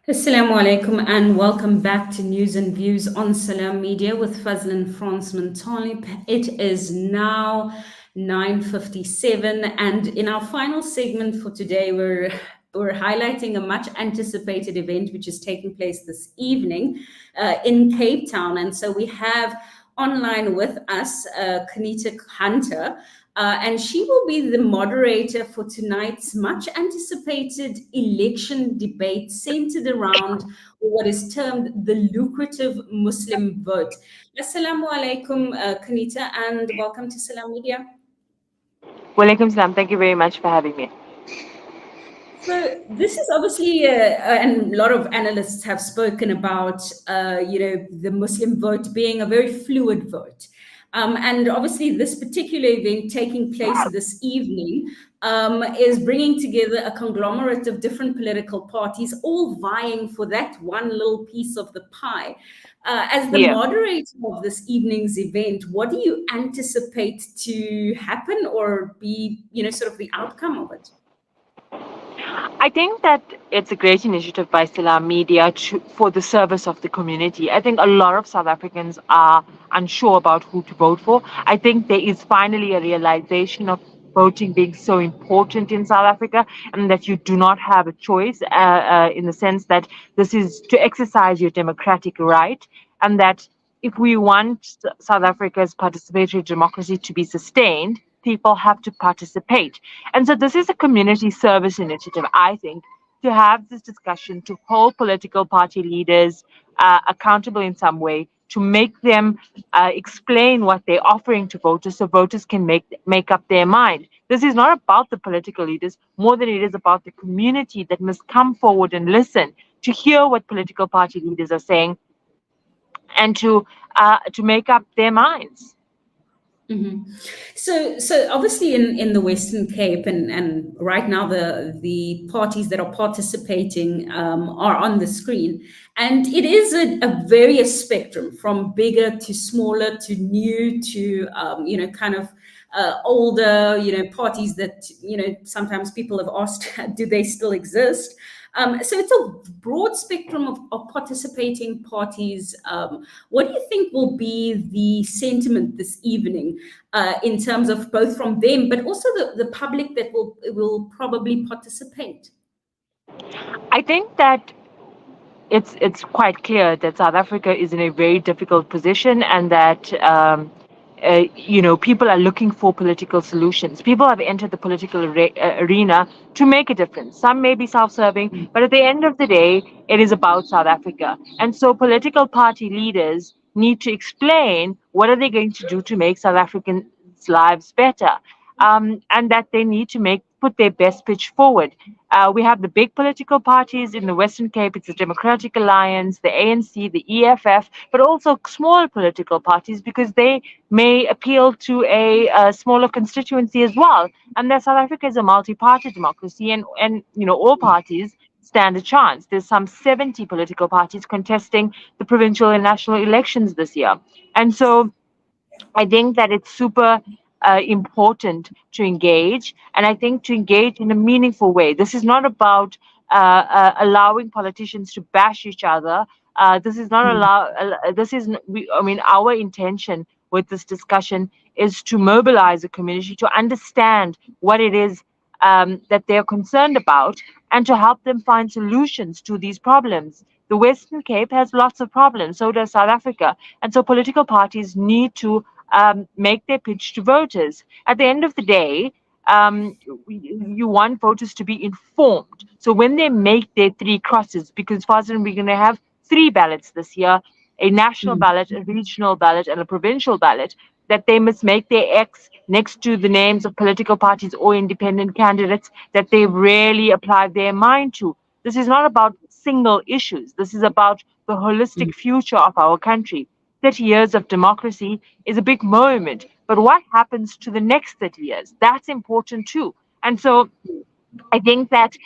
Assalamu alaikum and welcome back to News and Views on Salam Media with Fazlin Franceman Talib. It is now 9:57 and in our final segment for today we're highlighting a much anticipated event which is taking place this evening in Cape Town. And so we have online with us Qaanitah Hunter, and she will be the moderator for tonight's much anticipated election debate centered around what is termed the lucrative Muslim vote. Assalamu alaikum, Qaanitah, and welcome to Salam Media. Walaikum salam. Thank you very much for having me. So this is obviously, and a lot of analysts have spoken about, the Muslim vote being a very fluid vote. And obviously, this particular event taking place this evening is bringing together a conglomerate of different political parties, all vying for that one little piece of the pie. As the Yeah. moderator of this evening's event, what do you anticipate to happen or be, sort of the outcome of it? I think that it's a great initiative by Salam Media for the service of the community. I think a lot of South Africans are unsure about who to vote for. I think there is finally a realization of voting being so important in South Africa, and that you do not have a choice in the sense that this is to exercise your democratic right, and that if we want South Africa's participatory democracy to be sustained, people have to participate. And so this is a community service initiative, I think, to have this discussion, to hold political party leaders accountable in some way, to make them explain what they're offering to voters so voters can make up their mind. This is not about the political leaders more than it is about the community that must come forward and listen to hear what political party leaders are saying and to make up their minds. hmm So obviously in the Western Cape and right now the parties that are participating are on the screen, and it is a various spectrum from bigger to smaller to new to kind of older parties that sometimes people have asked do they still exist. So it's a broad spectrum of participating parties. What do you think will be the sentiment this evening in terms of both from them, but also the public that will probably participate? I think that it's quite clear that South Africa is in a very difficult position, and that people are looking for political solutions. People have entered the political arena to make a difference. Some may be self-serving, but at the end of the day, it is about South Africa. And so, political party leaders need to explain what are they going to do to make South Africans' lives better, and that they need to put their best pitch forward. We have the big political parties in the Western Cape. It's the Democratic Alliance, the ANC, the EFF, but also small political parties because they may appeal to a smaller constituency as well. And that South Africa is a multi-party democracy, and all parties stand a chance. There's some 70 political parties contesting the provincial and national elections this year, and so I think that it's super important to engage, and I think to engage in a meaningful way. This is not about allowing politicians to bash each other. This is not allow. This is. I mean, our intention with this discussion is to mobilize the community to understand what it is that they're concerned about, and to help them find solutions to these problems. The Western Cape has lots of problems, so does South Africa. And so political parties need to make their pitch to voters. At the end of the day, you want voters to be informed. So when they make their three crosses, because Fazlin, we're going to have three ballots this year, a national ballot, a regional ballot, and a provincial ballot, that they must make their X next to the names of political parties or independent candidates that they really apply their mind to. This is not about single issues. This is about the holistic future of our country. 30 years of democracy is a big moment, but what happens to the next 30 years? That's important too. And so I think that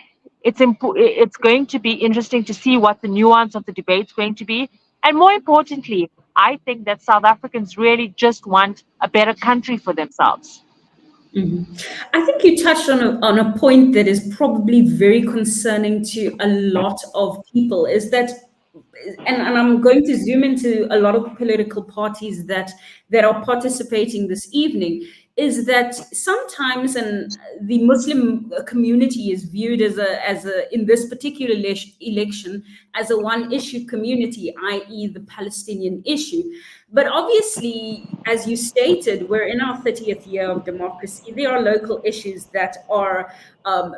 it's going to be interesting to see what the nuance of the debate's going to be. And more importantly, I think that South Africans really just want a better country for themselves. I think you touched on a point that is probably very concerning to a lot of people, is that, and I'm going to zoom into a lot of political parties that are participating this evening, is that sometimes, and the Muslim community is viewed as a in this particular election as a one issue community, i.e. the Palestinian issue. But obviously, as you stated, we're in our 30th year of democracy. There are local issues that are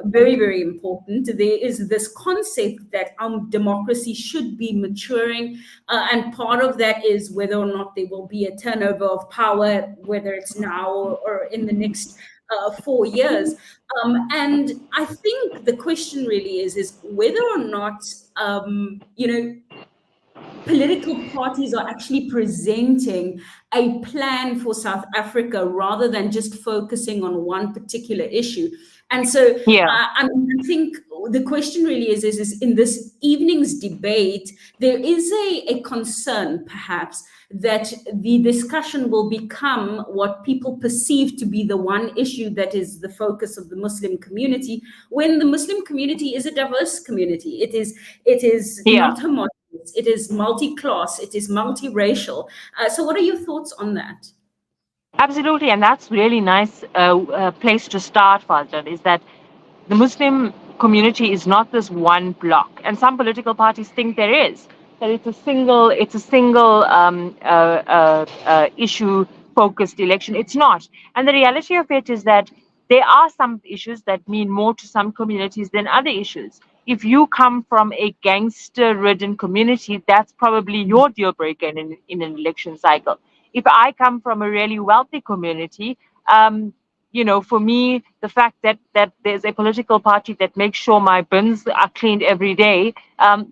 very, very important. There is this concept that democracy should be maturing, and part of that is whether or not there will be a turnover of power, whether it's now or in the next 4 years. And I think the question really is whether or not, political parties are actually presenting a plan for South Africa rather than just focusing on one particular issue. And so Yeah. I think the question really is in this evening's debate, there is a concern perhaps that the discussion will become what people perceive to be the one issue that is the focus of the Muslim community, when the Muslim community is a diverse community. It is Yeah. not homogeneous. It is multi-class, it is multiracial. So what are your thoughts on that? Absolutely, and that's really nice place to start, Fazlan, is that the Muslim community is not this one block, and some political parties think there is, that it's a single issue focused election. It's not, and the reality of it is that there are some issues that mean more to some communities than other issues. If you come from a gangster-ridden community, that's probably your deal breaker in an election cycle. If I come from a really wealthy community, for me, the fact that there's a political party that makes sure my bins are cleaned every day,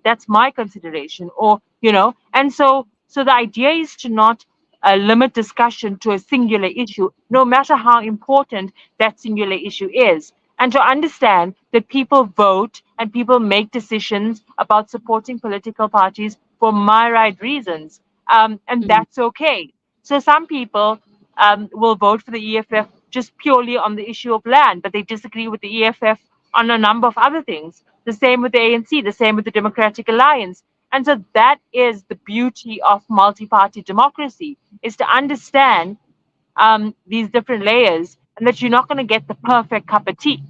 that's my consideration. And so the idea is to not limit discussion to a singular issue, no matter how important that singular issue is. And to understand that people vote and people make decisions about supporting political parties for my right reasons. And Mm, that's okay. So some people will vote for the EFF just purely on the issue of land, but they disagree with the EFF on a number of other things. The same with the ANC, the same with the Democratic Alliance. And so that is the beauty of multi-party democracy, is to understand these different layers, and that you're not going to get the perfect cup of tea.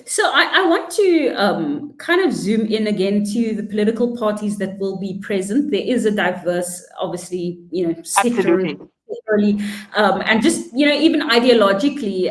So I want to kind of zoom in again to the political parties that will be present. There is a diverse, obviously, sector, Absolutely. sectorally, and just even ideologically,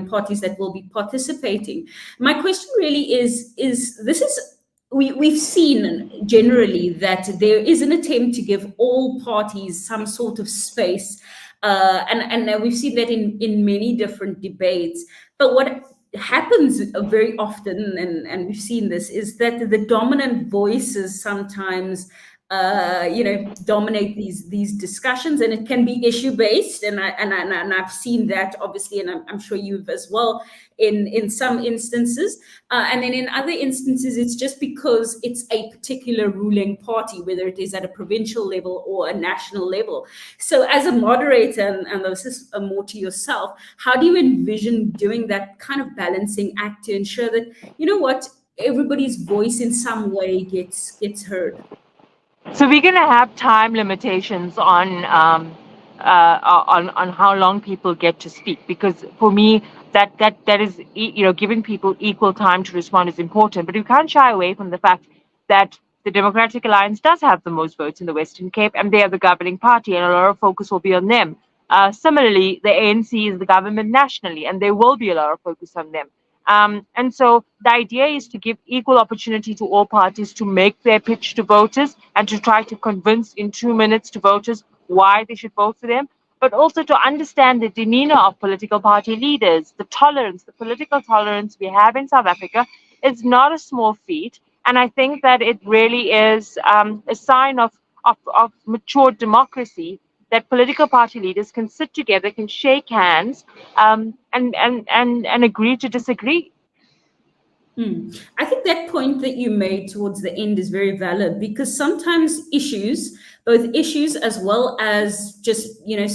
parties that will be participating. My question really is this is. We've seen generally that there is an attempt to give all parties some sort of space, and we've seen that in many different debates. But what happens very often, and we've seen this, is that the dominant voices sometimes dominate these discussions, and it can be issue based, and I've seen that obviously, and I'm sure you've as well in some instances, and then in other instances it's just because it's a particular ruling party, whether it is at a provincial level or a national level. So as a moderator, and this is more to yourself, how do you envision doing that kind of balancing act to ensure that everybody's voice in some way gets heard? So we're going to have time limitations on how long people get to speak, because for me that is, giving people equal time to respond is important. But we can't shy away from the fact that the Democratic Alliance does have the most votes in the Western Cape, and they are the governing party, and a lot of focus will be on them. Similarly, the ANC is the government nationally, and there will be a lot of focus on them. And so the idea is to give equal opportunity to all parties to make their pitch to voters, and to try to convince in 2 minutes to voters why they should vote for them, but also to understand the demeanor of political party leaders. The political tolerance we have in South Africa is not a small feat. And I think that it really is a sign of mature democracy, that political party leaders can sit together, can shake hands, and agree to disagree. I think that point that you made towards the end is very valid, because sometimes issues, both issues as well as just,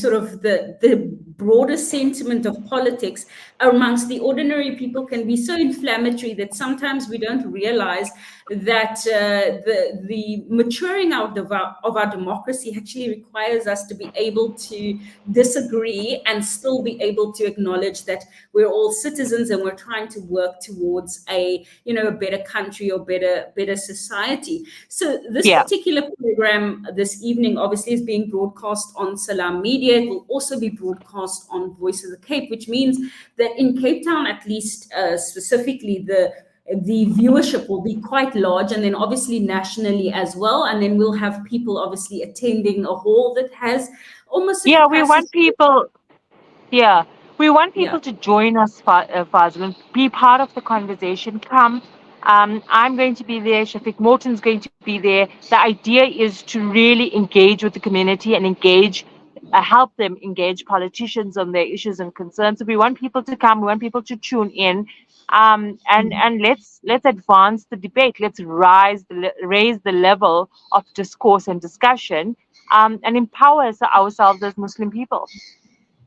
sort of the broader sentiment of politics amongst the ordinary people can be so inflammatory that sometimes we don't realize that the maturing out of our democracy actually requires us to be able to disagree and still be able to acknowledge that we're all citizens and we're trying to work towards a better country or better society. So this particular program this evening obviously is being broadcast on Salam Media. It will also be broadcast on Voice of the Cape, which means that in Cape Town, at least specifically, the viewership will be quite large, and then obviously nationally as well. And then we'll have people obviously attending a hall that has almost a capacity. We want people to join us, Fazil, be part of the conversation. Come. I'm going to be there. Shafiq Morton's going to be there. The idea is to really engage with the community and help them engage politicians on their issues and concerns. So we want people to come. We want people to tune in, and let's advance the debate. Let's raise the level of discourse and discussion, and empower ourselves as Muslim people.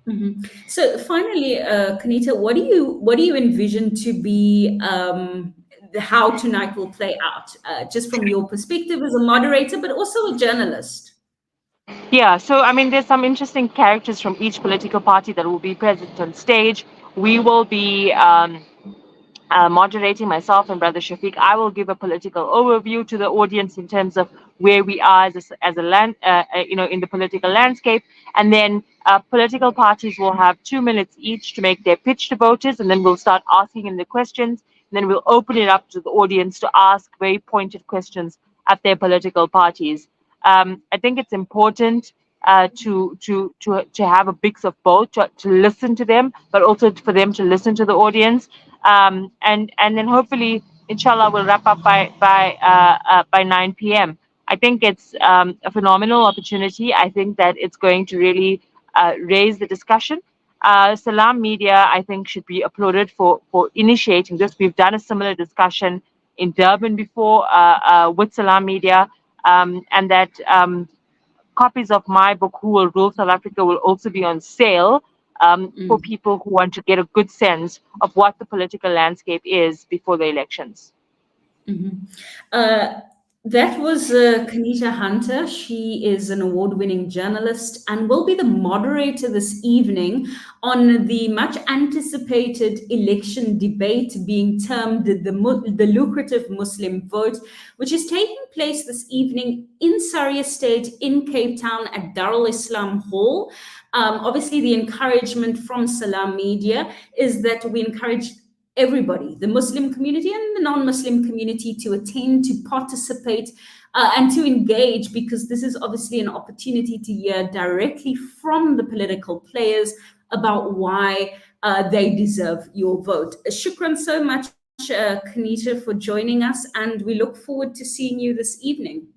Mm-hmm. So finally, Qaanitah, what do you envision to be how tonight will play out, just from your perspective as a moderator, but also a journalist? Yeah, so I mean, there's some interesting characters from each political party that will be present on stage. We will be moderating, myself and Brother Shafiq. I will give a political overview to the audience in terms of where we are as a land, in the political landscape, and then political parties will have 2 minutes each to make their pitch to voters, and then we'll start asking them the questions. And then we'll open it up to the audience to ask very pointed questions at their political parties. I think it's important to have a mix of both, to listen to them, but also for them to listen to the audience. And then hopefully, inshallah, we'll wrap up by 9 p.m. I think it's a phenomenal opportunity. I think that it's going to really raise the discussion. Salam Media, I think, should be applauded for initiating this. We've done a similar discussion in Durban before with Salam Media, and that copies of my book, Who Will Rule South Africa, will also be on sale for people who want to get a good sense of what the political landscape is before the elections. That was Qaanitah Hunter. She is an award-winning journalist and will be the moderator this evening on the much anticipated election debate being termed the lucrative Muslim vote, which is taking place this evening in Surrey Estate in Cape Town at Darul Islam Hall. Obviously, the encouragement from Salam Media is that we encourage everybody, the Muslim community and the non-Muslim community, to attend, to participate, and to engage, because this is obviously an opportunity to hear directly from the political players about why they deserve your vote. Shukran so much, Qaanitah, for joining us, and we look forward to seeing you this evening.